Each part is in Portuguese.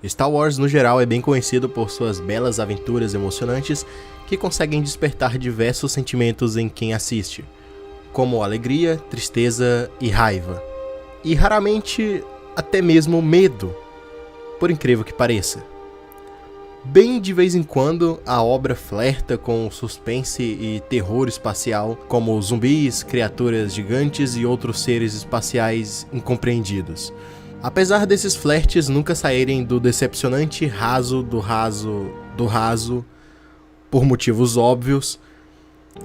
Star Wars, no geral, é bem conhecido por suas belas aventuras emocionantes que conseguem despertar diversos sentimentos em quem assiste, como alegria, tristeza e raiva. E raramente até mesmo medo, por incrível que pareça. Bem de vez em quando, a obra flerta com suspense e terror espacial, como zumbis, criaturas gigantes e outros seres espaciais incompreendidos. Apesar desses flertes nunca saírem do decepcionante raso do raso, por motivos óbvios,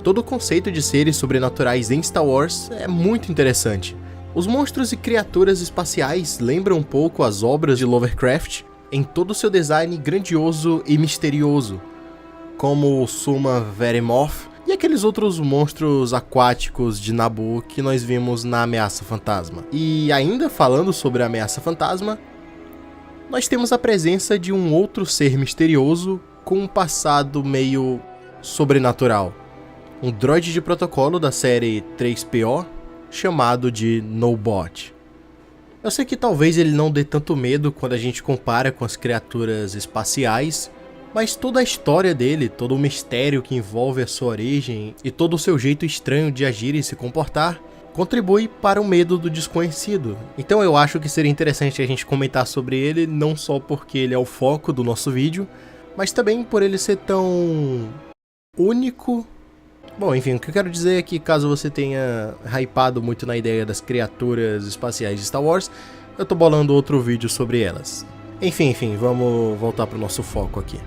todo o conceito de seres sobrenaturais em Star Wars é muito interessante. Os monstros e criaturas espaciais lembram um pouco as obras de Lovecraft em todo o seu design grandioso e misterioso, como o Suma Veremoth e aqueles outros monstros aquáticos de Naboo que nós vimos na Ameaça Fantasma. E ainda falando sobre a Ameaça Fantasma, nós temos a presença de um outro ser misterioso com um passado meio sobrenatural. Um droide de protocolo da série 3PO chamado de Nobot. Eu sei que talvez ele não dê tanto medo quando a gente compara com as criaturas espaciais, mas toda a história dele, todo o mistério que envolve a sua origem e todo o seu jeito estranho de agir e se comportar, contribui para o medo do desconhecido. Então eu acho que seria interessante a gente comentar sobre ele, não só porque ele é o foco do nosso vídeo, mas também por ele ser tão único. Bom, enfim, o que eu quero dizer é que caso você tenha hypado muito na ideia das criaturas espaciais de Star Wars, eu tô bolando outro vídeo sobre elas. Enfim, vamos voltar pro nosso foco aqui.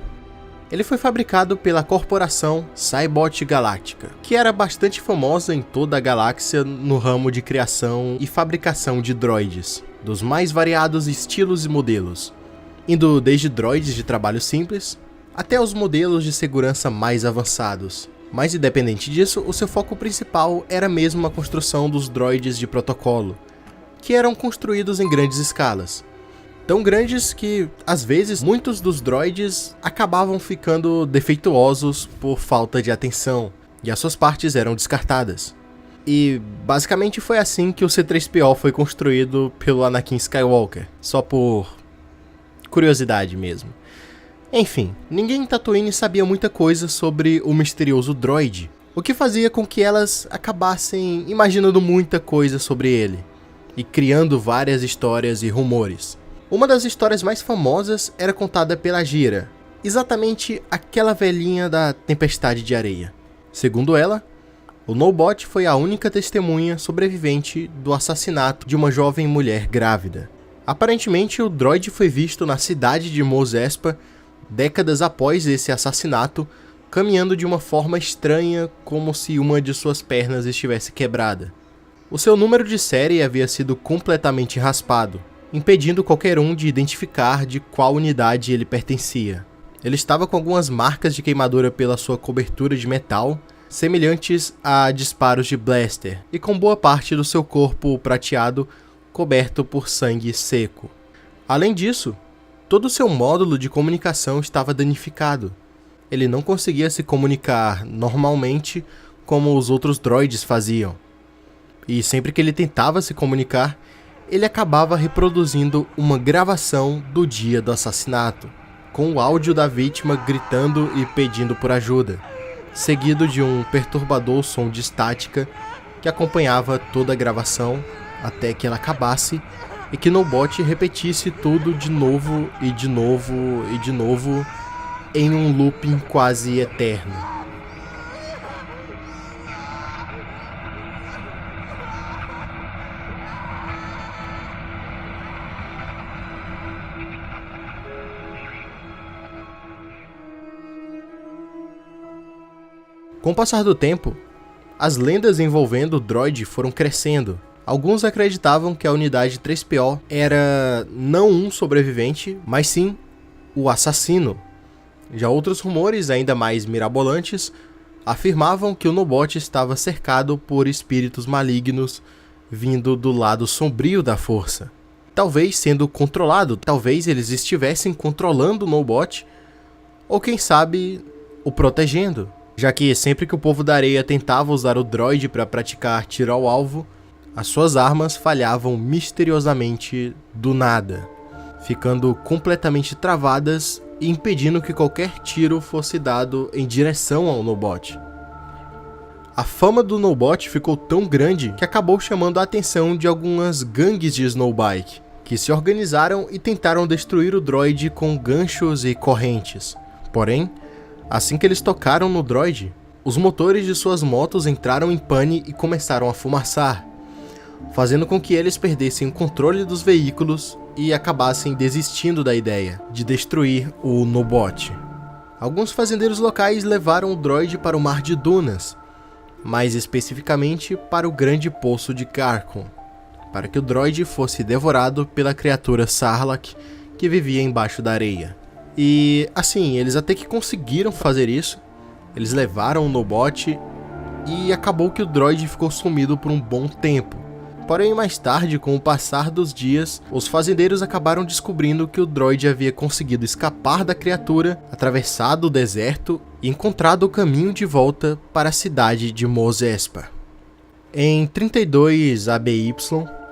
Ele foi fabricado pela corporação Cybot Galáctica, que era bastante famosa em toda a galáxia no ramo de criação e fabricação de droids, dos mais variados estilos e modelos, indo desde droids de trabalho simples até os modelos de segurança mais avançados. Mas independente disso, o seu foco principal era mesmo a construção dos droids de protocolo, que eram construídos em grandes escalas. Tão grandes que, às vezes, muitos dos droids acabavam ficando defeituosos por falta de atenção, e as suas partes eram descartadas. E basicamente foi assim que o C-3PO foi construído pelo Anakin Skywalker, só por curiosidade mesmo. Enfim, ninguém em Tatooine sabia muita coisa sobre o misterioso droide, o que fazia com que elas acabassem imaginando muita coisa sobre ele, e criando várias histórias e rumores. Uma das histórias mais famosas era contada pela Gira, exatamente aquela velhinha da Tempestade de Areia. Segundo ela, o Nobot foi a única testemunha sobrevivente do assassinato de uma jovem mulher grávida. Aparentemente, o droide foi visto na cidade de Mos Espa décadas após esse assassinato, caminhando de uma forma estranha, como se uma de suas pernas estivesse quebrada. O seu número de série havia sido completamente raspado, impedindo qualquer um de identificar de qual unidade ele pertencia. Ele estava com algumas marcas de queimadura pela sua cobertura de metal, semelhantes a disparos de blaster, e com boa parte do seu corpo prateado coberto por sangue seco. Além disso, todo o seu módulo de comunicação estava danificado. Ele não conseguia se comunicar normalmente como os outros droids faziam. E sempre que ele tentava se comunicar, ele acabava reproduzindo uma gravação do dia do assassinato, com o áudio da vítima gritando e pedindo por ajuda, seguido de um perturbador som de estática que acompanhava toda a gravação até que ela acabasse e que Nobot repetisse tudo de novo e de novo e de novo em um looping quase eterno. Com o passar do tempo, as lendas envolvendo o droid foram crescendo. Alguns acreditavam que a unidade 3PO era não um sobrevivente, mas sim o assassino. Já outros rumores, ainda mais mirabolantes, afirmavam que o Nobot estava cercado por espíritos malignos vindo do lado sombrio da força. Talvez sendo controlado, talvez eles estivessem controlando o Nobot, ou quem sabe, o protegendo. Já que sempre que o povo da areia tentava usar o droid para praticar tiro ao alvo, as suas armas falhavam misteriosamente do nada, ficando completamente travadas e impedindo que qualquer tiro fosse dado em direção ao Nobot. A fama do Nobot ficou tão grande que acabou chamando a atenção de algumas gangues de snowbike, que se organizaram e tentaram destruir o droid com ganchos e correntes. Porém, assim que eles tocaram no droid, os motores de suas motos entraram em pane e começaram a fumaçar, fazendo com que eles perdessem o controle dos veículos e acabassem desistindo da ideia de destruir o Nobot. Alguns fazendeiros locais levaram o droid para o Mar de Dunas, mais especificamente para o Grande Poço de Carcon, para que o droid fosse devorado pela criatura Sarlacc que vivia embaixo da areia. E assim, eles até que conseguiram fazer isso. Eles levaram o Nobot e acabou que o droid ficou sumido por um bom tempo. Porém, mais tarde, com o passar dos dias, os fazendeiros acabaram descobrindo que o droid havia conseguido escapar da criatura, atravessado o deserto e encontrado o caminho de volta para a cidade de Mos Espa. Em 32 ABY,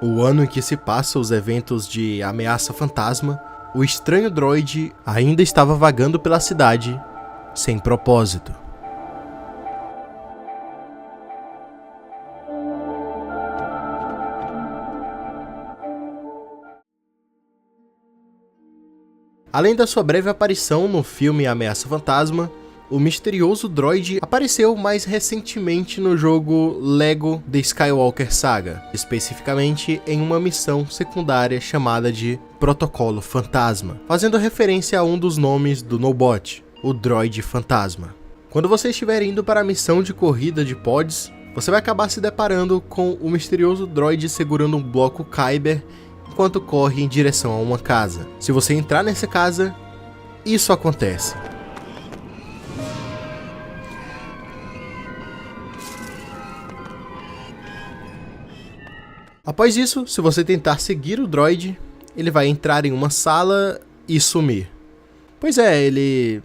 o ano em que se passam os eventos de Ameaça Fantasma, o estranho droid ainda estava vagando pela cidade sem propósito. Além da sua breve aparição no filme Ameaça Fantasma, o misterioso droid apareceu mais recentemente no jogo LEGO The Skywalker Saga, especificamente em uma missão secundária chamada de Protocolo Fantasma, fazendo referência a um dos nomes do Nobot, o Droid Fantasma. Quando você estiver indo para a missão de corrida de pods, você vai acabar se deparando com o misterioso droid segurando um bloco Kyber enquanto corre em direção a uma casa. Se você entrar nessa casa, isso acontece. Após isso, se você tentar seguir o droid, ele vai entrar em uma sala e sumir. Pois é, ele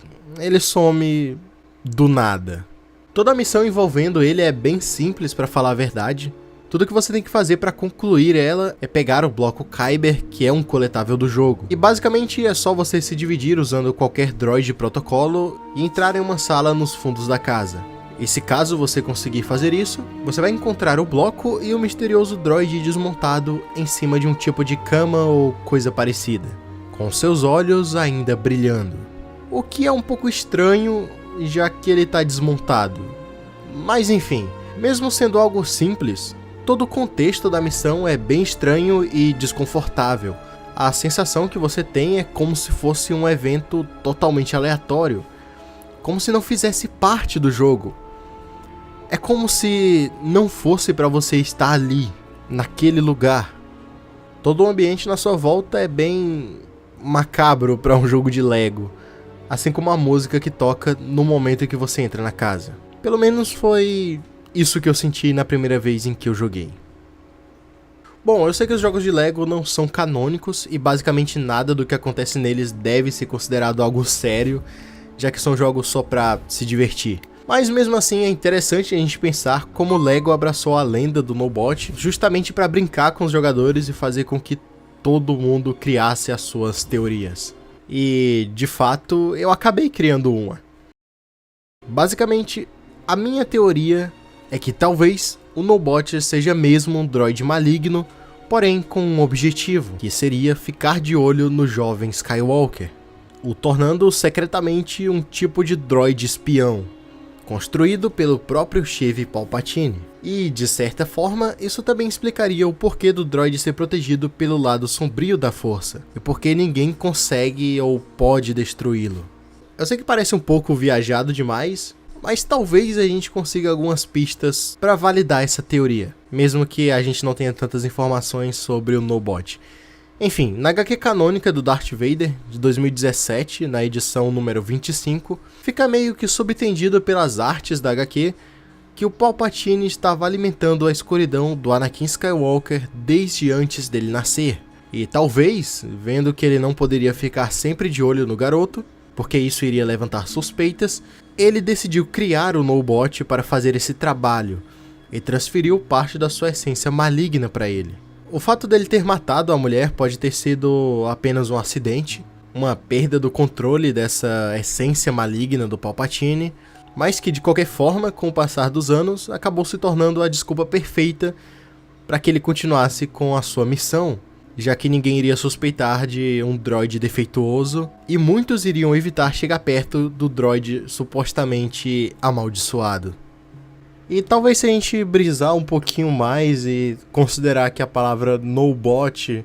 some do nada. Toda a missão envolvendo ele é bem simples, para falar a verdade. Tudo que você tem que fazer para concluir ela é pegar o bloco Kyber, que é um coletável do jogo. E basicamente é só você se dividir usando qualquer droid de protocolo e entrar em uma sala nos fundos da casa. E se caso você conseguir fazer isso, você vai encontrar o bloco e o misterioso droid desmontado em cima de um tipo de cama ou coisa parecida, com seus olhos ainda brilhando. O que é um pouco estranho, já que ele está desmontado. Mas enfim, mesmo sendo algo simples, todo o contexto da missão é bem estranho e desconfortável. A sensação que você tem é como se fosse um evento totalmente aleatório, como se não fizesse parte do jogo. É como se não fosse para você estar ali, naquele lugar. Todo o ambiente na sua volta é bem macabro para um jogo de Lego, assim como a música que toca no momento em que você entra na casa. Pelo menos foi isso que eu senti na primeira vez em que eu joguei. Bom, eu sei que os jogos de Lego não são canônicos e basicamente nada do que acontece neles deve ser considerado algo sério, já que são jogos só pra se divertir. Mas mesmo assim é interessante a gente pensar como o Lego abraçou a lenda do Nobot justamente para brincar com os jogadores e fazer com que todo mundo criasse as suas teorias. E, de fato, eu acabei criando uma. Basicamente, a minha teoria é que talvez o Nobot seja mesmo um droid maligno, porém com um objetivo, que seria ficar de olho no jovem Skywalker, o tornando secretamente um tipo de droid espião, construído pelo próprio Sheev Palpatine. E, de certa forma, isso também explicaria o porquê do droid ser protegido pelo lado sombrio da força, e porque ninguém consegue ou pode destruí-lo. Eu sei que parece um pouco viajado demais, mas talvez a gente consiga algumas pistas para validar essa teoria, mesmo que a gente não tenha tantas informações sobre o Nobot. Enfim, na HQ canônica do Darth Vader, de 2017, na edição número 25, fica meio que subentendido pelas artes da HQ que o Palpatine estava alimentando a escuridão do Anakin Skywalker desde antes dele nascer. E talvez, vendo que ele não poderia ficar sempre de olho no garoto, porque isso iria levantar suspeitas, ele decidiu criar o Nobot para fazer esse trabalho, e transferiu parte da sua essência maligna para ele. O fato dele ter matado a mulher pode ter sido apenas um acidente, uma perda do controle dessa essência maligna do Palpatine, mas que de qualquer forma, com o passar dos anos, acabou se tornando a desculpa perfeita para que ele continuasse com a sua missão, já que ninguém iria suspeitar de um droide defeituoso e muitos iriam evitar chegar perto do droide supostamente amaldiçoado. E talvez se a gente brisar um pouquinho mais e considerar que a palavra no-bot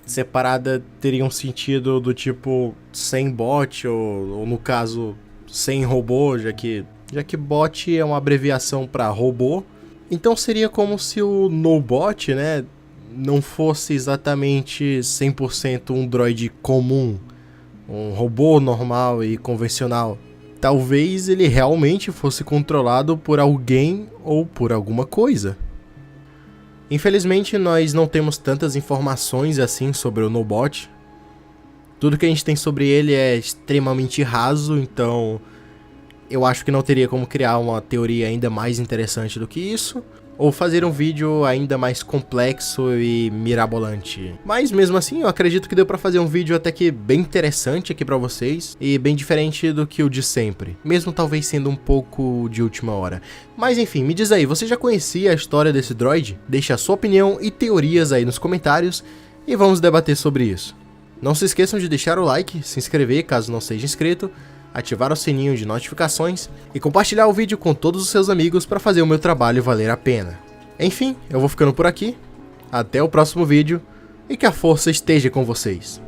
separada teria um sentido do tipo sem bot, ou no caso sem robô, já que bot é uma abreviação para robô, então seria como se o no-bot, né, não fosse exatamente 100% um droide comum, um robô normal e convencional. Talvez ele realmente fosse controlado por alguém ou por alguma coisa. Infelizmente, nós não temos tantas informações assim sobre o no-bot. Tudo que a gente tem sobre ele é extremamente raso, então eu acho que não teria como criar uma teoria ainda mais interessante do que isso, ou fazer um vídeo ainda mais complexo e mirabolante. Mas mesmo assim, eu acredito que deu pra fazer um vídeo até que bem interessante aqui pra vocês, e bem diferente do que o de sempre, mesmo talvez sendo um pouco de última hora. Mas enfim, me diz aí, você já conhecia a história desse droid? Deixa a sua opinião e teorias aí nos comentários, e vamos debater sobre isso. Não se esqueçam de deixar o like, se inscrever caso não seja inscrito, ativar o sininho de notificações e compartilhar o vídeo com todos os seus amigos para fazer o meu trabalho valer a pena. Enfim, eu vou ficando por aqui, até o próximo vídeo e que a força esteja com vocês.